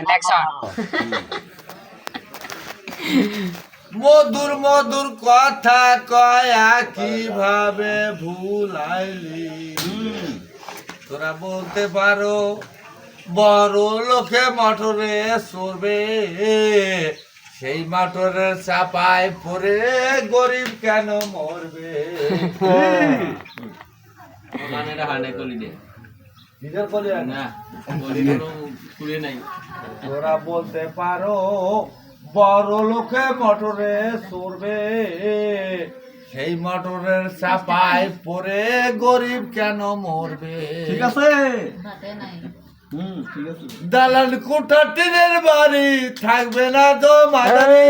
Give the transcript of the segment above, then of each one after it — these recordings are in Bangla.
অ্যাকশন। মধুর মধুর কথা কয়া কিভাবে ভুলাইলি তোরা বলতে পারো বড় লোকে মটরে চড়বে সেই মটরের চাপায় পরে গরিব কেন মরবে গানেটা হানে কলি দে নিজের বলে না বলি কোনো খুলে নাই তোরা বলতে পারো বড় লোকে মটরে চড়বে সেই মটরের চাপায় পরে গরিব কেন মরবে ঠিক আছে দালান কোঠা টিনের বাড়ি থাকবে না তো মাদারি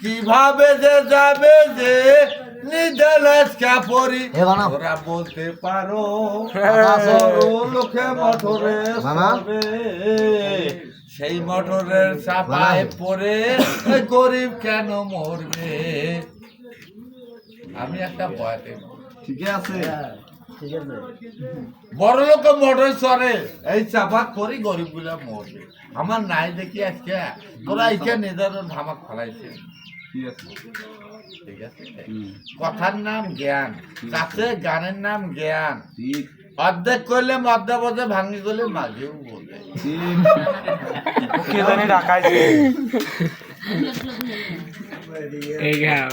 কিভাবে যে যাবে যে নিদালাস কাপড়ি তোরা বলতে পারো বড় লোকে মটরে চড়বে সেই মটরের চাপায় পরে গরিব কেন মরবে আমি একটা বয়াতে ঠিক আছে বড় লোক মোটর চড়ে এই চাপা করি গরিব গুলা মরবে আমার নাই দেখি আজকে তোরা এইখানে নিজের ধামাক ফেলাইছে ঠিক আছে ঠিক আছে কথার নাম জ্ঞান কাছে গানের নাম জ্ঞান ঠিক অর্ধেক করলে মধ্যে মধ্যে ভাঙি করলে মাঝেও বলবে ঠিক এই গাও